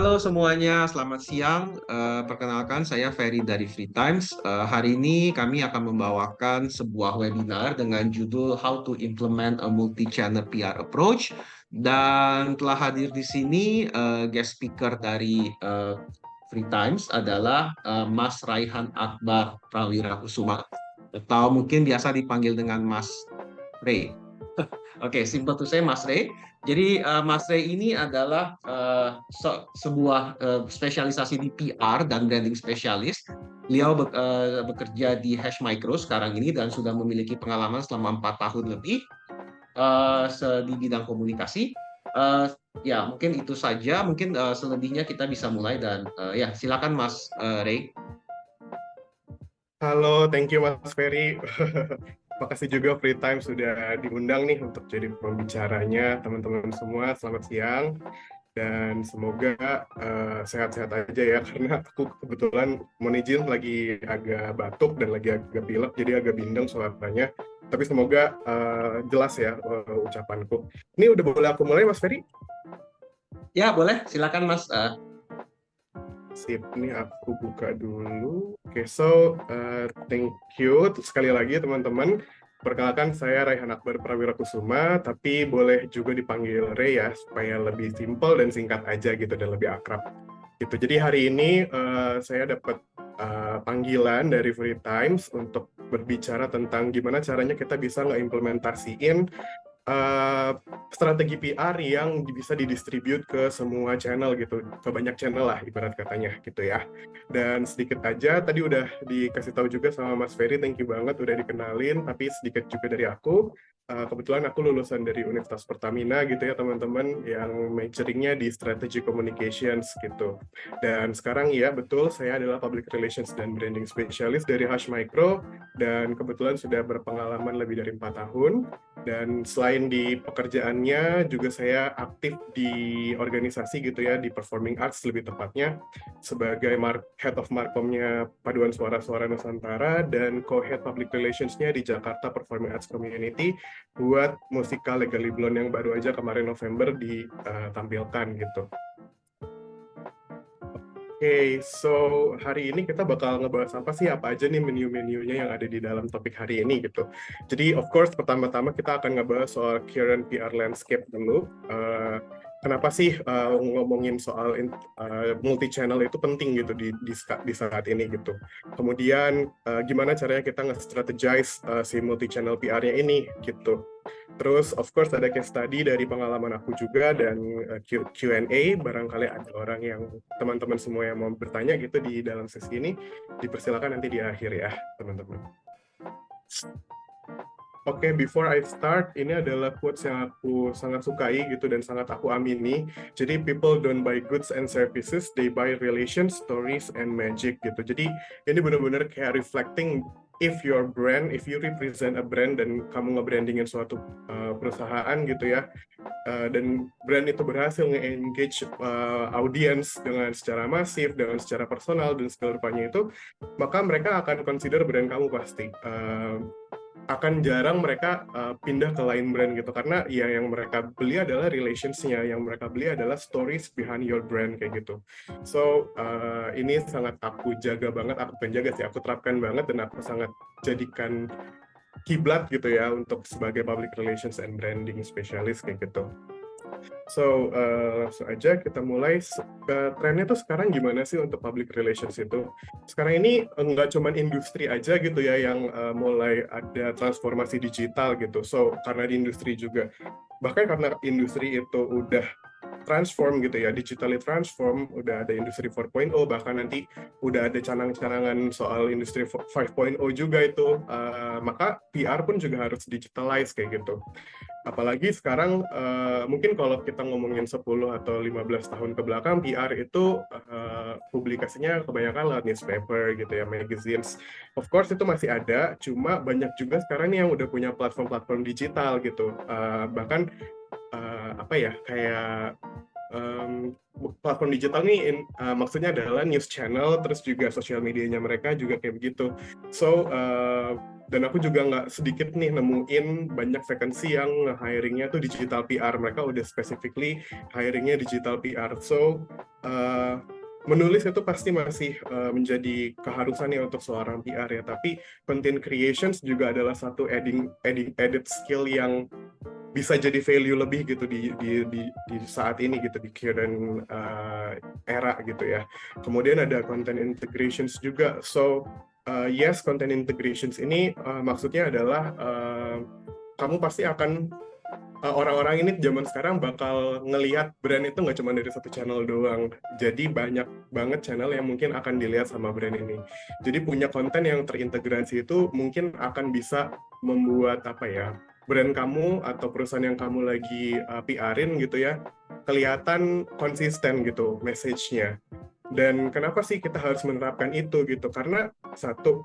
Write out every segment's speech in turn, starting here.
Halo semuanya, selamat siang. Perkenalkan, saya Ferry dari Free Times. Hari ini kami akan membawakan sebuah webinar dengan judul How to Implement a Multi-Channel PR Approach. Dan telah hadir di sini guest speaker dari Free Times adalah Mas Raihan Akbar Prawira Kusuma, atau mungkin biasa dipanggil dengan Mas Ray. Oke, simple to say Mas Ray. Jadi Mas Ray ini adalah sebuah spesialisasi di PR dan branding spesialis. Beliau bekerja di Hash Micro sekarang ini dan sudah memiliki pengalaman selama 4 tahun lebih di bidang komunikasi. Eh, ya, mungkin itu saja. Mungkin selebihnya kita bisa mulai dan ya, silakan Mas Ray. Halo, thank you Mas Ferry. Makasih juga Free Time sudah diundang nih untuk jadi pembicaranya teman-teman semua. Selamat siang dan semoga sehat-sehat aja ya karena aku kebetulan mohon izin lagi agak batuk dan lagi agak pilek jadi agak bindeng suaranya. Tapi semoga jelas ya ucapanku. Ini udah boleh aku mulai Mas Ferry? Ya, boleh. Silakan Mas. Sip, ini aku buka dulu. Oke, so thank you sekali lagi teman-teman. Perkenalkan saya Raihan Akbar Prawira Kusuma, tapi boleh juga dipanggil Ray ya, supaya lebih simpel dan singkat aja gitu dan lebih akrab. Gitu. Jadi hari ini saya dapat panggilan dari Free Times untuk berbicara tentang gimana caranya kita bisa ngeimplementasiin uh, strategi PR yang bisa didistribute ke semua channel gitu, ke banyak channel lah ibarat katanya gitu ya. Dan sedikit aja tadi udah dikasih tahu juga sama Mas Ferry, thank you banget udah dikenalin, tapi sedikit juga dari aku. Kebetulan aku lulusan dari Universitas Pertamina gitu ya teman-teman, yang majoringnya di Strategy Communications gitu. Dan sekarang ya betul saya adalah Public Relations dan Branding Specialist dari Hush Micro, dan kebetulan sudah berpengalaman lebih dari 4 tahun. Dan selain di pekerjaannya, juga saya aktif di organisasi gitu ya, di Performing Arts lebih tepatnya, sebagai Head of Markomnya Paduan Suara-Suara Nusantara, dan Co-Head Public Relations-nya di Jakarta Performing Arts Community, buat musikal Legally Blonde yang baru aja kemarin November ditampilkan gitu. Oke, so hari ini kita bakal ngebahas apa sih, apa aja nih menu-menunya yang ada di dalam topik hari ini gitu. Jadi of course pertama-tama kita akan ngebahas soal current PR landscape dulu. Kenapa sih ngomongin soal multi-channel itu penting gitu di saat ini gitu. Kemudian gimana caranya kita nge-strategize si multi-channel PR-nya ini gitu. Terus, of course, ada case study dari pengalaman aku juga dan Q&A. Barangkali ada orang yang teman-teman semua yang mau bertanya gitu di dalam sesi ini, dipersilakan nanti di akhir ya, teman-teman. Oke, before I start, ini adalah quotes yang aku sangat sukai gitu dan sangat aku amini. Jadi, people don't buy goods and services, they buy relations, stories, and magic gitu. Jadi, ini benar-benar kayak reflecting if your brand, if you represent a brand dan kamu nge-brandingin suatu perusahaan gitu ya, dan brand itu berhasil nge-engage audience dengan secara masif, dengan secara personal, dan segala rupanya itu, maka mereka akan consider brand kamu pasti. Akan jarang mereka pindah ke lain brand gitu karena ya yang mereka beli adalah relationsnya, yang mereka beli adalah stories behind your brand kayak gitu. So ini sangat aku jaga banget, aku penjaga sih, aku terapkan banget dan aku sangat jadikan kiblat gitu ya untuk sebagai public relations and branding specialist kayak gitu. So, langsung aja kita mulai. Trennya tuh sekarang gimana sih untuk public relations itu? Sekarang ini nggak cuma industri aja gitu ya yang mulai ada transformasi digital gitu. So, karena di industri juga, bahkan karena industri itu udah transform gitu ya, digitally transform, udah ada industri 4.0, bahkan nanti udah ada canang-canangan soal industri 5.0 juga itu, maka PR pun juga harus digitalize kayak gitu. Apalagi sekarang mungkin kalau kita ngomongin 10 atau 15 tahun ke belakang, PR itu publikasinya kebanyakan lewat newspaper gitu ya, magazines. Of course itu masih ada, cuma banyak juga sekarang nih yang udah punya platform-platform digital gitu. Bahkan apa ya, kayak platform digital nih maksudnya adalah news channel, terus juga sosial medianya mereka juga kayak begitu. So dan aku juga nggak sedikit nih nemuin banyak vacancy yang hiringnya tuh digital PR. Mereka udah specifically hiringnya digital PR. So menulis itu pasti masih menjadi keharusan ya untuk seorang PR ya. Tapi content creations juga adalah satu added skill yang bisa jadi value lebih gitu di saat ini gitu di current era gitu ya. Kemudian ada content integrations juga. So yes, content integrations ini maksudnya adalah kamu pasti akan orang-orang ini zaman sekarang bakal ngelihat brand itu nggak cuma dari satu channel doang. Jadi banyak banget channel yang mungkin akan dilihat sama brand ini. Jadi punya konten yang terintegrasi itu mungkin akan bisa membuat apa ya, brand kamu atau perusahaan yang kamu lagi PR-in gitu ya, kelihatan konsisten gitu message-nya. Dan kenapa sih kita harus menerapkan itu gitu? Karena satu,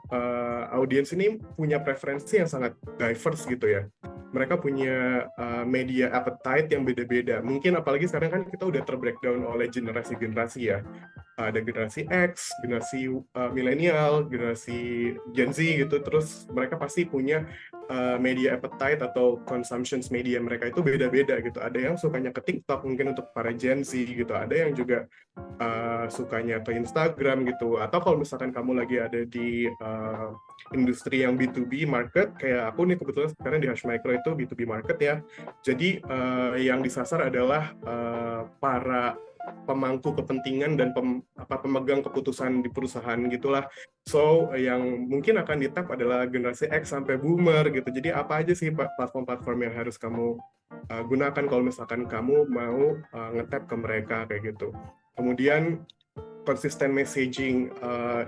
audiens ini punya preferensi yang sangat diverse gitu ya. Mereka punya media appetite yang beda-beda. Mungkin apalagi sekarang kan kita udah terbreakdown oleh generasi-generasi ya. Ada generasi X, generasi milenial, generasi Gen Z gitu. Terus mereka pasti punya media appetite atau consumptions media mereka itu beda-beda gitu. Ada yang sukanya ke TikTok mungkin untuk para Gen Z gitu. Ada yang juga sukanya ke Instagram gitu. Atau kalau misalkan kamu lagi ada di industri yang B2B market, kayak aku nih kebetulan sekarang di Hush Micro itu B2B market ya. Jadi yang disasar adalah para pemangku kepentingan dan pemegang keputusan di perusahaan gitulah. So yang mungkin akan ditap adalah generasi X sampai boomer gitu. Jadi apa aja sih platform-platform yang harus kamu gunakan kalau misalkan kamu mau ngetap ke mereka kayak gitu. Kemudian konsisten messaging,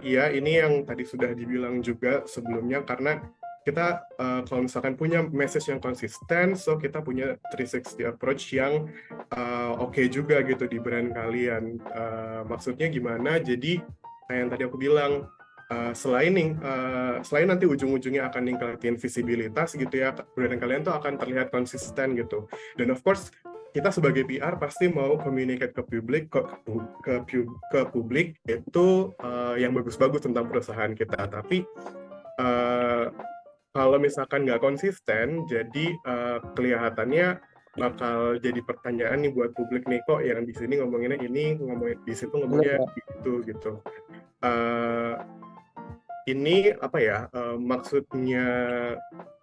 ya ini yang tadi sudah dibilang juga sebelumnya, karena kita kalau misalkan punya message yang konsisten, so kita punya 360 approach yang oke juga gitu di brand kalian. Maksudnya gimana? Jadi kayak yang tadi aku bilang, selain nanti ujung-ujungnya akan ningkatin visibilitas gitu ya, brand kalian tuh akan terlihat konsisten gitu. Dan of course kita sebagai PR pasti mau communicate ke publik ke publik itu yang bagus-bagus tentang perusahaan kita. Tapi kalau misalkan nggak konsisten, jadi kelihatannya bakal jadi pertanyaan nih buat publik nih, kok yang di sini ngomonginnya ini, ngomongin di situ ngomongnya gitu gitu. Ini apa ya, maksudnya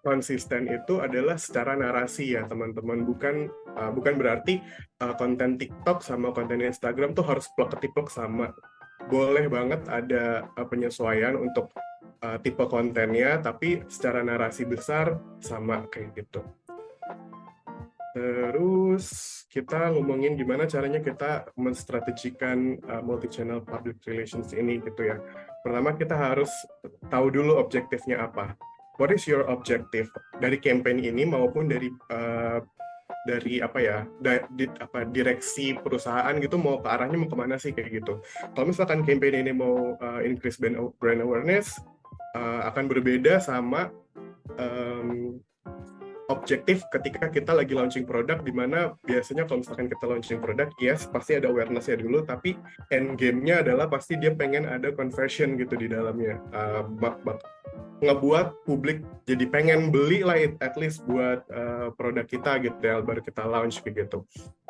konsisten itu adalah secara narasi ya teman-teman, bukan berarti konten TikTok sama konten Instagram tuh harus plek-ketiplek sama. Boleh banget ada penyesuaian untuk tipe kontennya, tapi secara narasi besar sama kayak gitu. Terus kita ngomongin gimana caranya kita menstrategikan multi-channel public relations ini gitu ya. Pertama kita harus tahu dulu objektifnya apa. What is your objective dari campaign ini maupun dari apa ya, direksi perusahaan gitu, mau ke arahnya mau kemana sih kayak gitu. Kalau misalkan campaign ini mau increase brand awareness, akan berbeda sama objektif ketika kita lagi launching produk, di mana biasanya kalau misalkan kita launching produk, yes pasti ada awareness-nya dulu, tapi end game-nya adalah pasti dia pengen ada conversion gitu di dalamnya, ngebuat publik jadi pengen beli lah at least buat produk kita gitu ya, baru kita launch kayak gitu.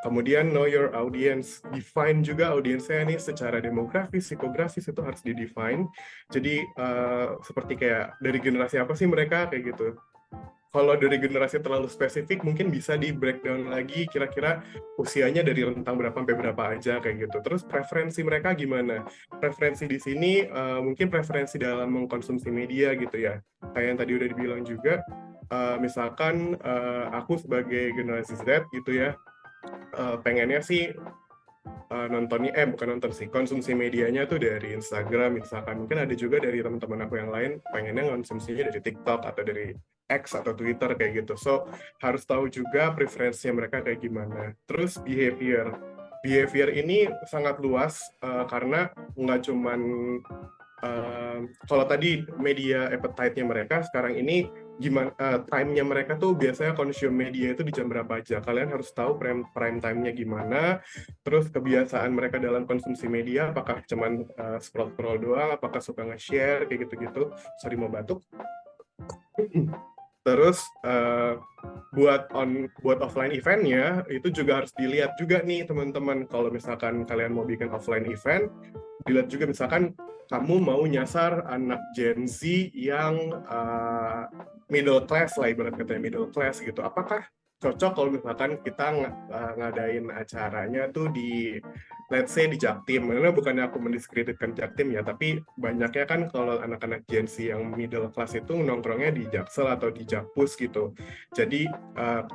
Kemudian know your audience, define juga audiensnya nih secara demografis, psikografis itu harus di-define. Jadi seperti kayak dari generasi apa sih mereka kayak gitu. Kalau dari generasi terlalu spesifik, mungkin bisa di breakdown lagi kira-kira usianya dari rentang berapa sampai berapa aja kayak gitu. Terus preferensi mereka gimana? Preferensi di sini mungkin preferensi dalam mengkonsumsi media gitu ya. Kayak yang tadi udah dibilang juga, misalkan aku sebagai generasi Z gitu ya, pengennya sih konsumsi medianya tuh dari Instagram misalkan. Mungkin ada juga dari teman-teman aku yang lain pengennya konsumsinya dari TikTok atau dari X atau Twitter kayak gitu. So harus tahu juga preferensinya mereka kayak gimana. Terus behavior ini sangat luas karena nggak cuman kalau tadi media appetite-nya mereka, sekarang ini gimana time-nya mereka tuh biasanya consume media itu di jam berapa aja. Kalian harus tahu prime time-nya gimana, terus kebiasaan mereka dalam konsumsi media, apakah cuman scroll-scroll doang, apakah suka nge-share, kayak gitu-gitu. Sorry mau batuk. Terus buat offline eventnya itu juga harus dilihat juga nih teman-teman. Kalau misalkan kalian mau bikin offline event, dilihat juga misalkan kamu mau nyasar anak Gen Z yang middle class lah, ibarat katanya middle class gitu. Apakah cocok kalau misalkan kita ngadain acaranya tuh di let's say di Jaktim? Karena bukannya aku mendiskreditkan Jaktim ya, tapi banyaknya kan kalau anak-anak Gen Z yang middle class itu nongkrongnya di Jaksel atau di Jakpus gitu. Jadi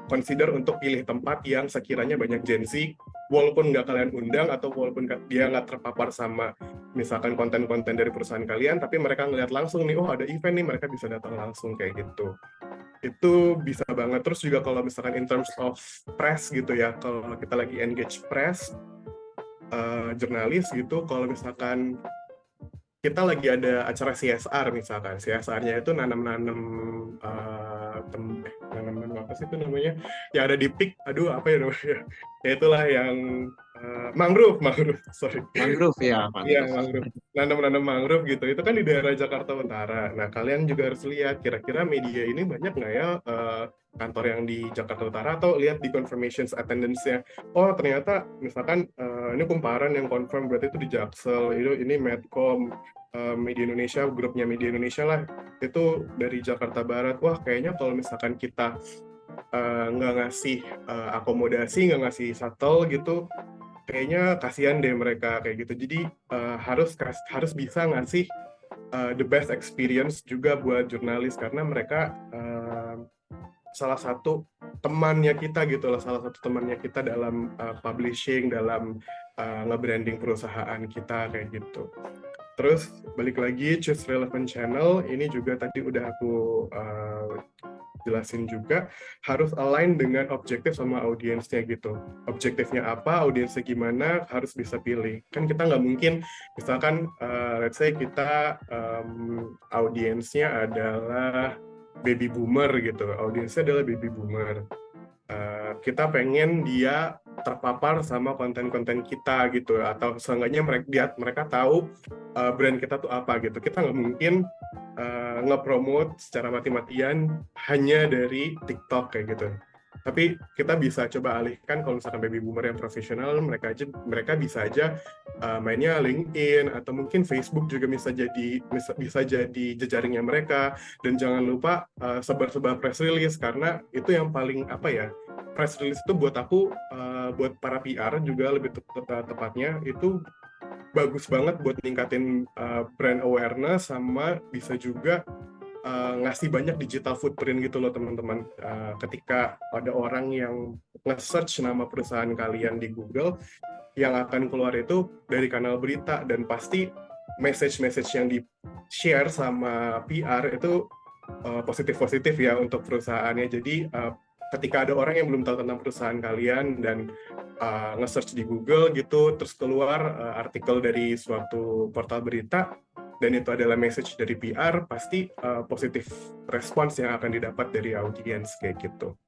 consider untuk pilih tempat yang sekiranya banyak Gen Z, walaupun nggak kalian undang atau walaupun dia nggak terpapar sama misalkan konten-konten dari perusahaan kalian, tapi mereka ngeliat langsung nih, oh ada event nih, mereka bisa datang langsung kayak gitu. Itu bisa banget. Terus juga kalau misalkan in terms of press gitu ya, kalau kita lagi engage press, jurnalis gitu, kalau misalkan kita lagi ada acara CSR misalkan, CSR-nya itu nanam-nanam nanam apa sih itu namanya? Yang ada di PIK, aduh apa ya namanya? Ya itulah yang mangrove, sorry. Mangrove ya, Iya, mangrove. mangrove. Nanam-nanam mangrove gitu. Itu kan di daerah Jakarta Utara. Nah, kalian juga harus lihat kira-kira media ini banyak nggak ya kantor yang di Jakarta Utara, atau lihat di confirmations attendance-nya. Oh, ternyata misalkan ini kumparan yang confirm berarti itu di Jaksel, ini Medcom, Media Indonesia, grupnya Media Indonesia lah. Itu dari Jakarta Barat. Wah, kayaknya kalau misalkan kita nggak ngasih akomodasi, nggak ngasih shuttle gitu, kayaknya kasihan deh mereka kayak gitu. Jadi harus bisa ngasih the best experience juga buat jurnalis, karena mereka salah satu temannya kita gitu loh, salah satu temannya kita dalam publishing, dalam nge-branding perusahaan kita kayak gitu. Terus balik lagi choose relevant channel, ini juga tadi udah aku jelasin juga, harus align dengan objektif sama audiensnya gitu. Objektifnya apa, audiensnya gimana, harus bisa pilih. Kan kita nggak mungkin, misalkan let's say kita audiensnya adalah baby boomer gitu, audiensnya adalah baby boomer. Kita pengen dia terpapar sama konten-konten kita gitu, atau seenggaknya mereka tahu brand kita tuh apa gitu. Kita nggak mungkin nge-promote secara mati-matian hanya dari TikTok kayak gitu. Tapi kita bisa coba alihkan, kalau misalkan baby boomer yang profesional, mereka bisa aja mainnya LinkedIn atau mungkin Facebook juga bisa jadi jejaringnya mereka. Dan jangan lupa sebar-sebar press release, karena itu yang paling apa ya, press release itu buat aku, buat para PR juga lebih tepatnya, itu bagus banget buat ningkatin brand awareness, sama bisa juga ngasih banyak digital footprint gitu loh teman-teman. Ketika ada orang yang nge-search nama perusahaan kalian di Google, yang akan keluar itu dari kanal berita, dan pasti message-message yang di-share sama PR itu positif-positif ya untuk perusahaannya. Jadi ketika ada orang yang belum tahu tentang perusahaan kalian dan nge-search di Google gitu, terus keluar artikel dari suatu portal berita, dan itu adalah message dari PR, pasti positif response yang akan didapat dari audience kayak gitu.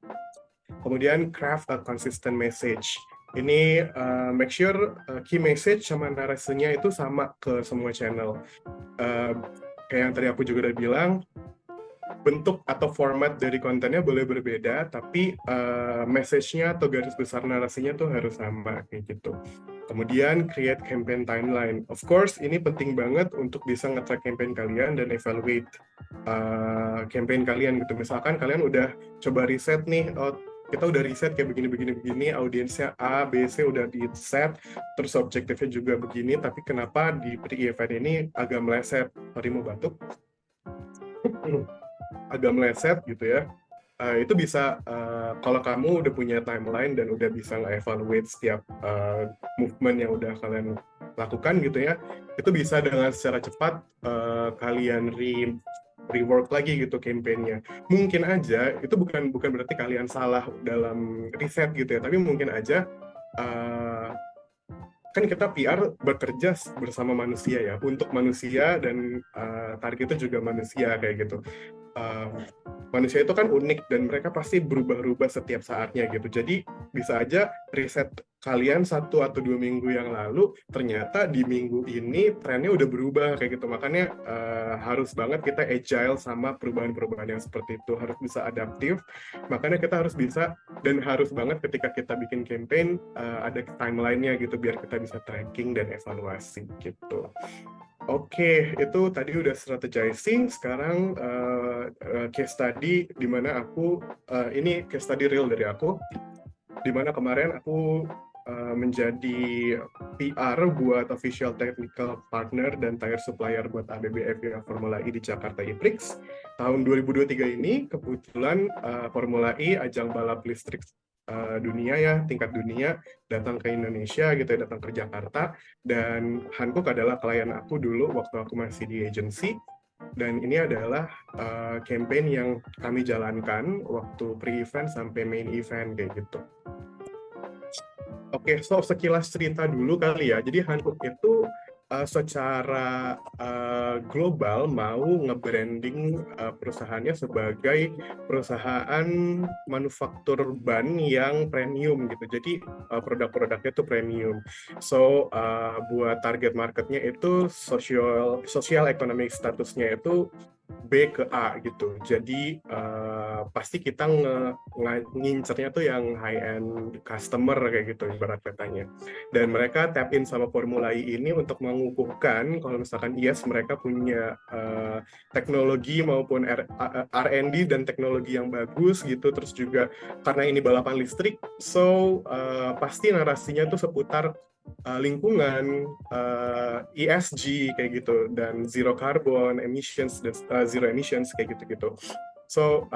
Kemudian craft a consistent message. Ini make sure key message sama narasinya itu sama ke semua channel. Kayak yang tadi aku juga udah bilang, bentuk atau format dari kontennya boleh berbeda, tapi message-nya atau garis besar narasinya tuh harus sama kayak gitu. Kemudian create campaign timeline. Of course, ini penting banget untuk bisa nge-track campaign kalian dan evaluate campaign kalian gitu. Misalkan kalian udah coba riset nih, oh, kita udah riset kayak begini, audiensnya A, B, C udah di set, terus objektifnya juga begini, tapi kenapa di pre-event ini agak meleset? Sorry mau batuk. Agak meleset gitu ya. Itu bisa kalau kamu udah punya timeline dan udah bisa nge-evaluate setiap movement yang udah kalian lakukan gitu ya, itu bisa dengan secara cepat kalian rework lagi gitu campaign-nya. Mungkin aja itu bukan berarti kalian salah dalam riset gitu ya, tapi mungkin aja kan kita PR bekerja bersama manusia ya, untuk manusia, dan target itu juga manusia kayak gitu. manusia itu kan unik dan mereka pasti berubah-ubah setiap saatnya gitu. Jadi bisa aja riset kalian 1 atau 2 minggu yang lalu ternyata di minggu ini trennya udah berubah kayak gitu. Makanya harus banget kita agile sama perubahan-perubahan yang seperti itu, harus bisa adaptif. Makanya kita harus bisa dan harus banget ketika kita bikin campaign ada timeline-nya gitu biar kita bisa tracking dan evaluasi gitu. Oke, itu tadi udah strategizing. Sekarang case study di mana aku ini case study real dari aku, di mana kemarin aku menjadi PR buat official technical partner dan tire supplier buat ABBF Formula E di Jakarta E-Prix. Tahun 2023 ini kebetulan Formula E ajang balap listrik dunia ya, tingkat dunia datang ke Indonesia gitu ya, datang ke Jakarta, dan Hankook adalah klien aku dulu waktu aku masih di agency, dan ini adalah campaign yang kami jalankan waktu pre-event sampai main event kayak gitu. Oke, so sekilas cerita dulu kali ya. Jadi Hankook itu secara global mau nge-branding perusahaannya sebagai perusahaan manufaktur ban yang premium gitu. Jadi produk-produknya itu premium. So buat target marketnya itu social economic statusnya itu B ke A gitu. Jadi pasti kita ngincernya tuh yang high end customer kayak gitu ibarat katanya. Dan mereka tap in sama Formula E ini untuk mengukuhkan kalau misalkan yes mereka punya teknologi maupun R&D dan teknologi yang bagus gitu. Terus juga karena ini balapan listrik, so pasti narasinya tuh seputar lingkungan, ESG kayak gitu, dan zero carbon emissions dan zero emissions kayak gitu-gitu. So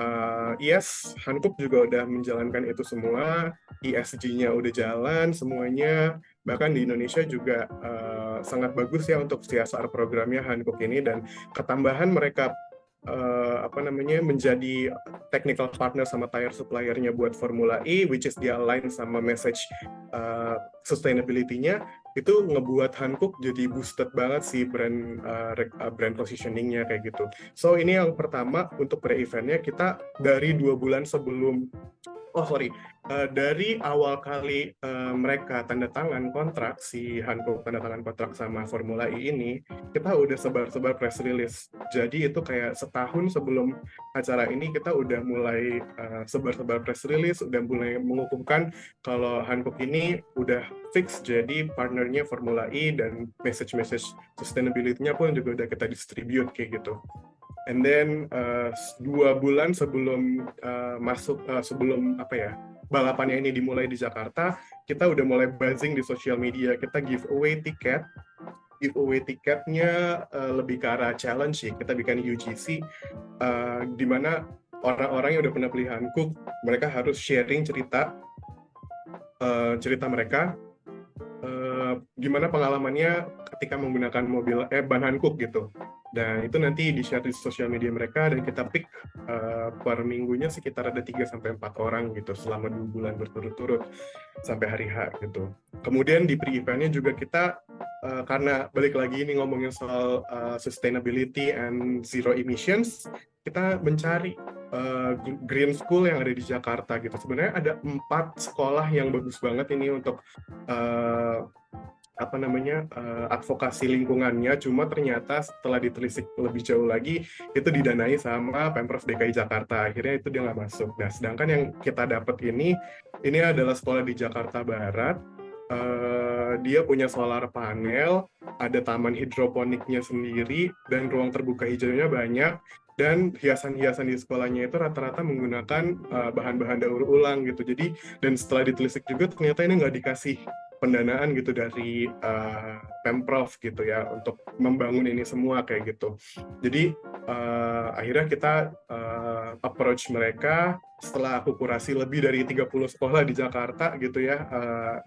yes, Hankook juga udah menjalankan itu semua, ESG-nya udah jalan semuanya, bahkan di Indonesia juga sangat bagus ya untuk CSR programnya Hankook ini, dan ketambahan mereka menjadi technical partner sama tire supplier-nya buat Formula E, which is dia align sama message sustainability-nya, itu ngebuat Hankook jadi boosted banget sih brand positioning-nya kayak gitu. So ini yang pertama untuk pre-event-nya, kita dari 2 bulan sebelum dari awal kali mereka tanda tangan kontrak, si Hankook tanda tangan kontrak sama Formula E ini, kita udah sebar-sebar press release. Jadi itu kayak setahun sebelum acara ini kita udah mulai sebar-sebar press release, udah mulai mengukuhkan kalau Hankook ini udah fix jadi partnernya Formula E, dan message-message sustainability-nya pun juga udah kita distribute kayak gitu. And then 2 bulan sebelum sebelum balapannya ini dimulai di Jakarta, kita udah mulai buzzing di sosial media. Kita giveaway tiketnya lebih ke arah challenge sih. Kita bikin UGC di mana orang-orang yang udah pernah beli Hankook, mereka harus sharing cerita mereka gimana pengalamannya ketika menggunakan ban Hankook gitu. Dan itu nanti di-share di sosial media mereka, dan kita pick per minggunya sekitar ada 3-4 orang gitu selama 2 bulan berturut-turut sampai hari H gitu. Kemudian di pre-eventnya juga kita karena balik lagi ini ngomongin soal sustainability and zero emissions, kita mencari green school yang ada di Jakarta gitu. Sebenarnya ada 4 sekolah yang bagus banget ini untuk advokasi lingkungannya, cuma ternyata setelah ditelisik lebih jauh lagi itu didanai sama Pemprov DKI Jakarta, akhirnya itu dia nggak masuk. Nah, sedangkan yang kita dapat ini adalah sekolah di Jakarta Barat. Dia punya solar panel, ada taman hidroponiknya sendiri, dan ruang terbuka hijaunya banyak, dan hiasan-hiasan di sekolahnya itu rata-rata menggunakan bahan-bahan daur ulang gitu. Jadi, dan setelah ditelisik juga ternyata ini nggak dikasih pendanaan gitu dari Pemprov gitu ya untuk membangun ini semua kayak gitu. Jadi akhirnya kita approach mereka setelah aku kurasi lebih dari 30 sekolah di Jakarta gitu ya.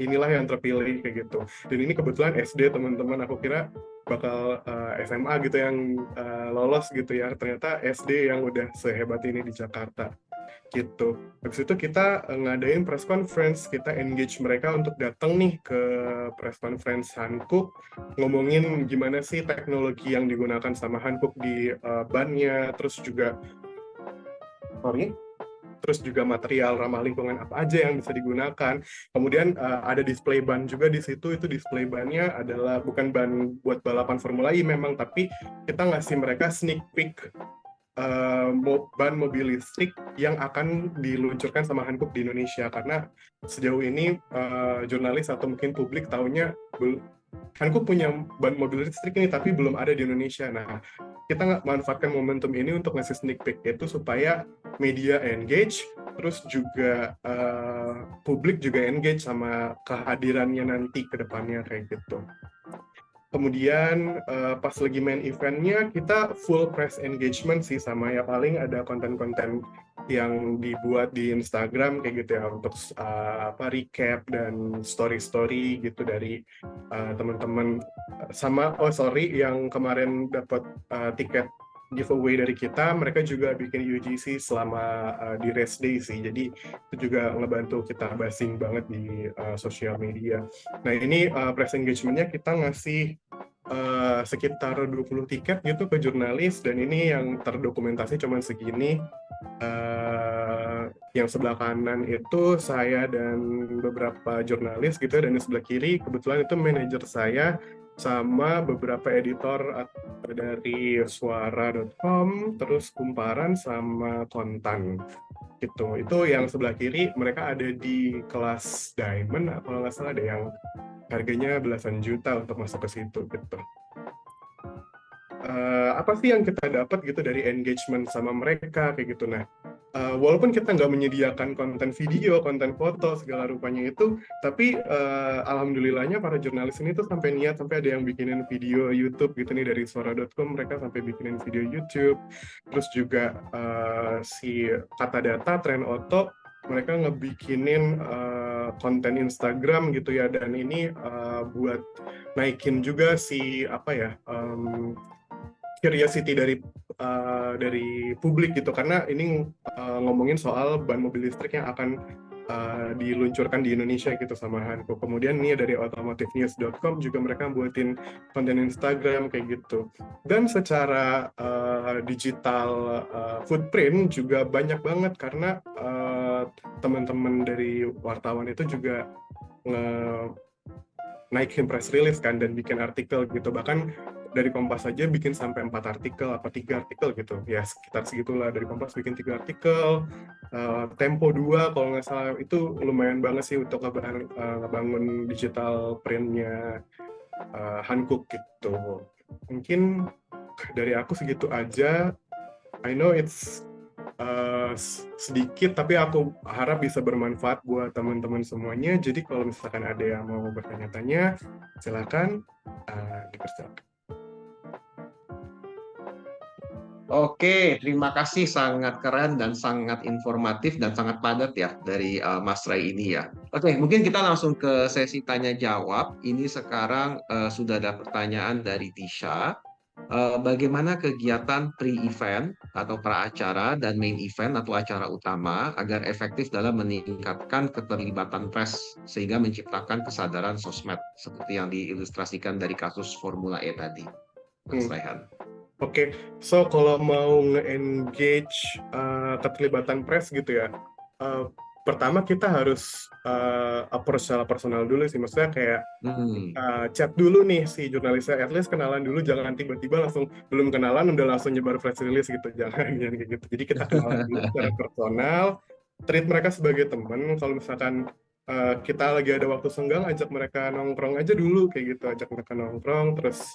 Inilah yang terpilih kayak gitu. Dan ini kebetulan SD teman-teman, aku kira bakal SMA gitu yang lolos gitu ya. Ternyata SD yang udah sehebat ini di Jakarta gitu. Habis itu kita ngadain press conference, kita engage mereka untuk datang nih ke press conference Hankook, ngomongin gimana sih teknologi yang digunakan sama Hankook di bannya, terus juga sorry. Terus juga material ramah lingkungan apa aja yang bisa digunakan. Kemudian ada display ban juga di situ. Itu display bannya adalah bukan ban buat balapan Formula E memang, tapi kita ngasih mereka sneak peek ban mobil listrik yang akan diluncurkan sama Hankook di Indonesia, karena sejauh ini jurnalis atau mungkin publik taunya Hankook punya ban mobil listrik ini tapi belum ada di Indonesia. Nah, kita nggak manfaatkan momentum ini untuk ngasih sneak peek itu supaya media engage, terus juga publik juga engage sama kehadirannya nanti ke depannya kayak gitu. Kemudian pas lagi main eventnya kita full press engagement sih, sama ya paling ada konten-konten yang dibuat di Instagram kayak gitu ya untuk recap dan story-story gitu dari teman-teman. Sama yang kemarin dapat tiket giveaway dari kita, mereka juga bikin UGC selama di race day sih, jadi itu juga ngebantu kita buzzing banget di sosial media. Nah ini press engagementnya kita ngasih sekitar 20 tiket gitu ke jurnalis, dan ini yang terdokumentasi cuman segini. Yang sebelah kanan itu saya dan beberapa jurnalis gitu, dan di sebelah kiri kebetulan itu manajer saya sama beberapa editor dari suara.com, terus Kumparan sama Kontan gitu. Itu yang sebelah kiri, mereka ada di kelas Diamond, kalau nggak salah ada yang harganya belasan juta untuk masuk ke situ gitu. Apa sih yang kita dapat gitu dari engagement sama mereka kayak gitu. Nah, walaupun kita nggak menyediakan konten video, konten foto segala rupanya itu, tapi alhamdulillahnya para jurnalis ini tuh sampai niat, sampai ada yang bikinin video YouTube gitu nih dari suara.com, mereka sampai bikinin video YouTube. Terus juga si Kata Data, Tren Oto, mereka ngebikinin konten Instagram gitu ya, dan ini buat naikin juga si curiosity dari publik gitu, karena ini ngomongin soal ban mobil listrik yang akan diluncurkan di Indonesia gitu sama Hankook. Kemudian ini dari automotivenews.com juga mereka buatin konten Instagram kayak gitu. Dan secara digital footprint juga banyak banget, karena teman-teman dari wartawan itu juga naikin press release kan dan bikin artikel gitu. Bahkan dari Kompas saja bikin sampai 4 artikel apa 3 artikel gitu ya, sekitar segitulah. Dari Kompas bikin 3 artikel, Tempo 2 kalau nggak salah. Itu lumayan banget sih untuk ngebangun digital printnya Hankook gitu. Mungkin dari aku segitu aja. I know it's sedikit, tapi aku harap bisa bermanfaat buat teman-teman semuanya. Jadi kalau misalkan ada yang mau bertanya-tanya, silakan dipersilakan. Oke, terima kasih, sangat keren dan sangat informatif dan sangat padat ya dari Mas Ray ini ya. Oke, mungkin kita langsung ke sesi tanya jawab. Ini sekarang sudah ada pertanyaan dari Tisha. Bagaimana kegiatan pre-event atau pra-acara dan main event atau acara utama agar efektif dalam meningkatkan keterlibatan press sehingga menciptakan kesadaran sosmed seperti yang diilustrasikan dari kasus Formula E tadi, Mas Raihan. Oke, so kalau mau nge-engage keterlibatan press gitu ya, pertama kita harus approach secara personal dulu sih, maksudnya kayak chat dulu nih si jurnalisnya, at least kenalan dulu, jangan tiba-tiba langsung belum kenalan udah langsung nyebar press release gitu, jangan kayak gitu. Jadi kita kenalan dulu secara personal, treat mereka sebagai teman. Kalau misalkan kita lagi ada waktu senggang, ajak mereka nongkrong aja dulu kayak gitu, ajak mereka nongkrong, terus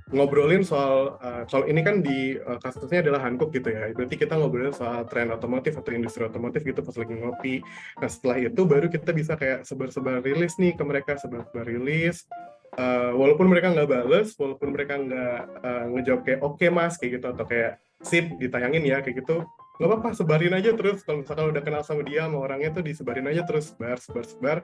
ngobrolin soal kalau ini kan di kasusnya adalah Hankook gitu ya, berarti kita ngobrolin soal tren otomotif atau industri otomotif gitu pas lagi ngopi. Nah setelah itu baru kita bisa kayak sebar-sebar rilis nih ke mereka, sebar-sebar rilis, walaupun mereka nggak bales, walaupun mereka nggak ngejawab kayak oke mas kayak gitu, atau kayak sip ditayangin ya kayak gitu, nggak apa-apa, sebarin aja terus. Kalau misalkan udah kenal sama dia, sama orangnya tuh disebarin aja terus, sebar.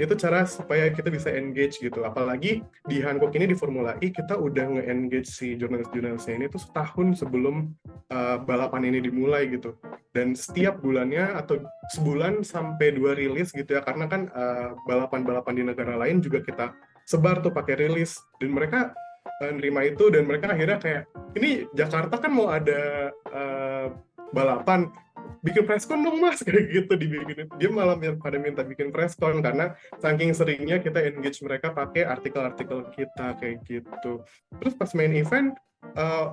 Itu cara supaya kita bisa engage gitu. Apalagi di Hankook ini, di Formula E, kita udah nge-engage si jurnalis-jurnalisnya ini tuh setahun sebelum balapan ini dimulai gitu. Dan setiap bulannya atau sebulan sampai 2 rilis gitu ya, karena kan balapan-balapan di negara lain juga kita sebar tuh pakai rilis, dan mereka nerima itu. Dan mereka akhirnya kayak, ini Jakarta kan mau ada balapan, bikin preskon dong mas, kayak gitu dibikinin. Dia malah pada minta bikin preskon karena saking seringnya kita engage mereka pakai artikel-artikel kita kayak gitu. Terus pas main event, eh,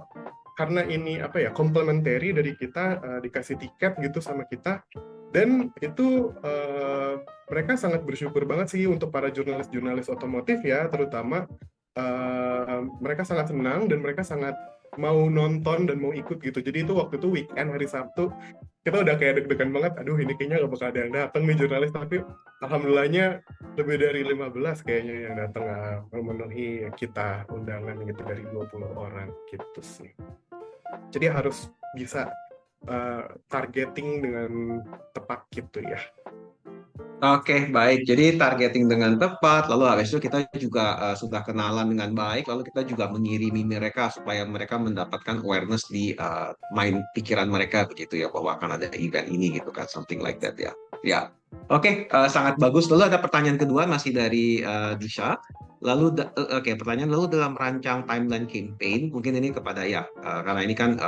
karena ini apa ya, complementary dari kita, dikasih tiket gitu sama kita, dan itu mereka sangat bersyukur banget sih untuk para jurnalis-jurnalis otomotif ya, terutama mereka sangat senang dan mereka sangat mau nonton dan mau ikut gitu. Jadi itu waktu itu weekend hari Sabtu, kita udah kayak deg-degan banget, aduh ini kayaknya gak bakal ada yang datang nih jurnalis, tapi alhamdulillahnya lebih dari 15 kayaknya yang datang, memenuhi kita undangan gitu dari 20 orang gitu sih. Jadi harus bisa targeting dengan tepat gitu ya. Oke, baik. Jadi targeting dengan tepat, lalu habis itu kita juga sudah kenalan dengan baik, lalu kita juga mengirimi mereka supaya mereka mendapatkan awareness di main pikiran mereka begitu ya, bahwa akan ada event ini gitu kan, something like that ya. Ya, oke, sangat bagus. Lalu ada pertanyaan kedua masih dari Disha. Oke, pertanyaan lalu dalam rancang timeline campaign, mungkin ini kepada ya, karena ini kan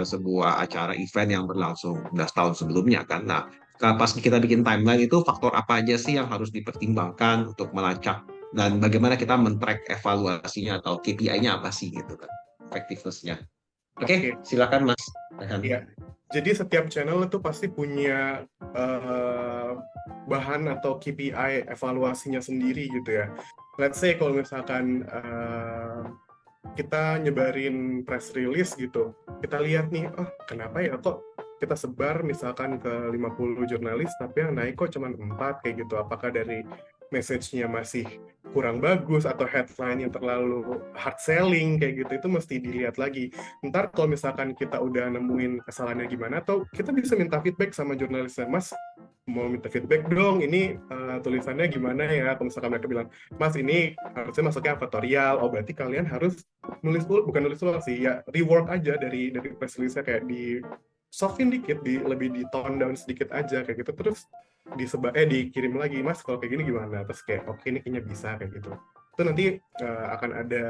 sebuah acara event yang berlangsung 11 tahun sebelumnya kan. Nah, pas kita bikin timeline itu faktor apa aja sih yang harus dipertimbangkan untuk melacak dan bagaimana kita men-track evaluasinya atau KPI-nya apa sih gitu kan, effectiveness-nya. Oke, Oke, silakan Mas Rehan. ya. Jadi setiap channel itu pasti punya bahan atau KPI evaluasinya sendiri gitu ya. Let's say kalau misalkan kita nyebarin press release gitu, kita lihat nih, oh kenapa ya kok kita sebar misalkan ke 50 jurnalis, tapi yang naik kok cuma 4 kayak gitu. Apakah dari message-nya masih kurang bagus atau headline yang terlalu hard selling kayak gitu, itu mesti dilihat lagi. Ntar kalau misalkan kita udah nemuin kesalahannya gimana, atau kita bisa minta feedback sama jurnalisnya, Mas mau minta feedback dong, ini tulisannya gimana ya, kalau misalkan mereka bilang, Mas ini harusnya masuknya advertorial, oh berarti kalian harus nulis ulang, bukan nulis ulang sih, ya rework aja dari press release-nya, kayak di softin dikit, lebih di tone down sedikit aja kayak gitu, terus dikirim lagi, Mas kalau kayak gini gimana, terus kayak oke ini kayaknya bisa kayak gitu. Itu nanti akan ada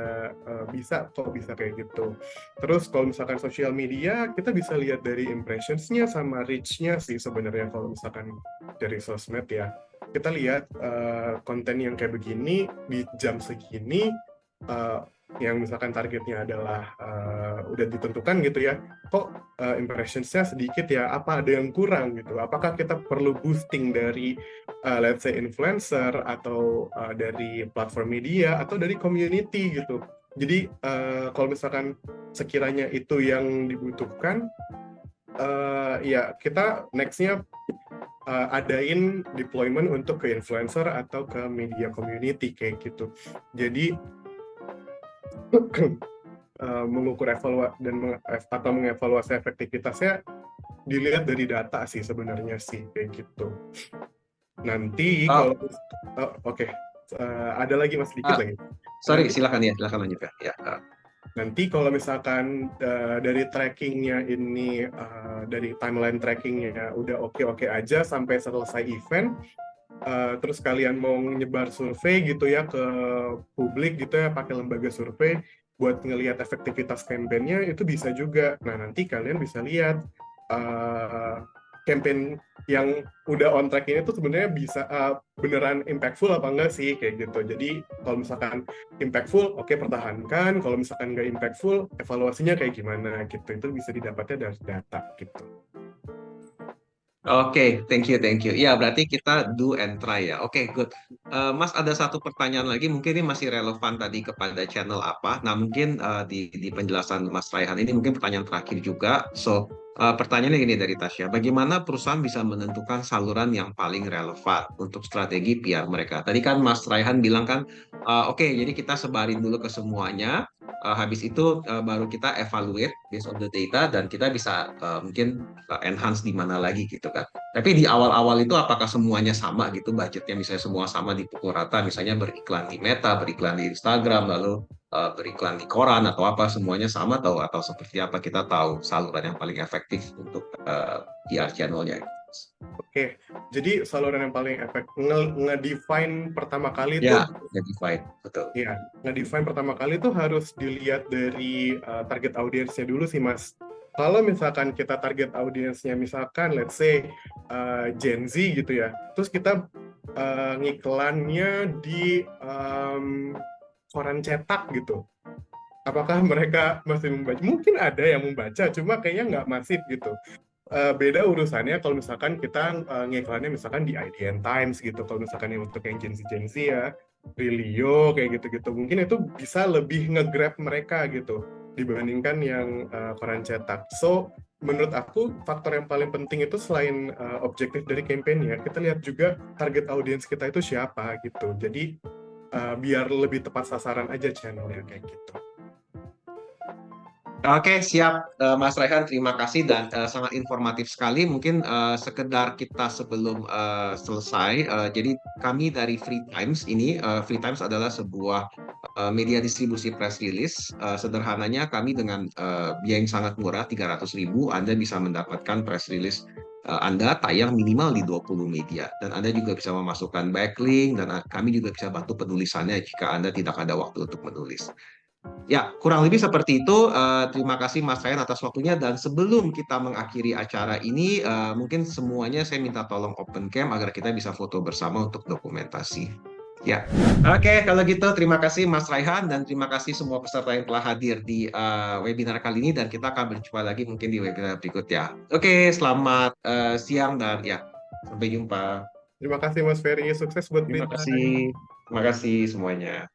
bisa kok bisa kayak gitu. Terus kalau misalkan sosial media, kita bisa lihat dari impressions-nya sama reach-nya sih sebenarnya. Kalau misalkan dari sosmed ya, kita lihat konten yang kayak begini di jam segini, yang misalkan targetnya adalah udah ditentukan gitu ya, kok impressions-nya sedikit ya, apa ada yang kurang gitu, apakah kita perlu boosting dari let's say influencer, atau dari platform media, atau dari community gitu. Jadi kalau misalkan sekiranya itu yang dibutuhkan, ya kita next-nya adain deployment untuk ke influencer atau ke media community kayak gitu. Jadi mengukur atau mengevaluasi efektivitasnya dilihat dari data sih sebenarnya sih kayak gitu. Nanti Oh, kalau oke. Ada lagi Mas, sedikit ah, lagi. sorry, Nanti silakan lanjut ya. Ya, nanti kalau misalkan dari trackingnya ini, dari timeline trackingnya udah oke-oke aja sampai selesai event, terus kalian mau nyebar survei gitu ya ke publik gitu ya, pakai lembaga survei buat ngelihat efektivitas kampanyenya, itu bisa juga. Nah nanti kalian bisa lihat campaign yang udah on track ini tuh sebenarnya bisa beneran impactful apa enggak sih kayak gitu. Jadi kalau misalkan impactful, oke pertahankan. Kalau misalkan nggak impactful, evaluasinya kayak gimana gitu. Itu bisa didapatnya dari data gitu. Oke, thank you. Ya, berarti kita do and try ya. Oke, good. Mas, ada satu pertanyaan lagi, mungkin ini masih relevan tadi kepada channel apa. Nah, mungkin di penjelasan Mas Raihan ini mungkin pertanyaan terakhir juga. So, pertanyaannya gini dari Tasya, bagaimana perusahaan bisa menentukan saluran yang paling relevan untuk strategi PR mereka? Tadi kan Mas Raihan bilang kan, oke, jadi kita sebarin dulu ke semuanya. Habis itu baru kita evaluate based on the data dan kita bisa mungkin enhance di mana lagi gitu kan. Tapi di awal-awal itu apakah semuanya sama gitu budgetnya, misalnya semua sama dipukul rata, misalnya beriklan di Meta, beriklan di Instagram, lalu beriklan di koran atau apa, semuanya sama atau seperti apa, kita tahu saluran yang paling efektif untuk PR channelnya. Oke, jadi saluran yang paling efektif nge-define pertama kali Ya, itu, jadi fine, betul. ya, nge-define pertama kali itu harus dilihat dari target audiensnya dulu sih Mas. Kalau misalkan kita target audiensnya misalkan let's say Gen Z gitu ya, terus kita ngiklannya di koran cetak gitu. Apakah mereka masih membaca? Mungkin ada yang membaca, cuma kayaknya nggak masif gitu. Beda urusannya kalau misalkan kita ngiklannya misalkan di IDN Times gitu. Kalau misalkan yang untuk yang Gen Z ya, Rilio kayak gitu-gitu. Mungkin itu bisa lebih nge-grab mereka gitu dibandingkan yang koran cetak. So, menurut aku faktor yang paling penting itu selain objektif dari campaign ya, kita lihat juga target audiens kita itu siapa gitu. Jadi biar lebih tepat sasaran aja channelnya kayak gitu. Oke, siap, Mas Raihan. Terima kasih dan sangat informatif sekali. Mungkin sekedar kita sebelum selesai, jadi kami dari Free Times ini, Free Times adalah sebuah media distribusi press release. Sederhananya, kami dengan biaya yang sangat murah, 300.000, Anda bisa mendapatkan press release Anda tayang minimal di 20 media. Dan Anda juga bisa memasukkan backlink, dan kami juga bisa bantu penulisannya jika Anda tidak ada waktu untuk menulis. Ya, kurang lebih seperti itu. Terima kasih Mas Ryan atas waktunya. Dan sebelum kita mengakhiri acara ini, mungkin semuanya saya minta tolong open cam agar kita bisa foto bersama untuk dokumentasi. Ya, oke. Kalau gitu terima kasih Mas Raihan dan terima kasih semua peserta yang telah hadir di webinar kali ini dan kita akan berjumpa lagi mungkin di webinar berikutnya. Oke, selamat siang dan ya, sampai jumpa. Terima kasih Mas Ferry, sukses buat Terima Free kasih. Time. Terima kasih semuanya.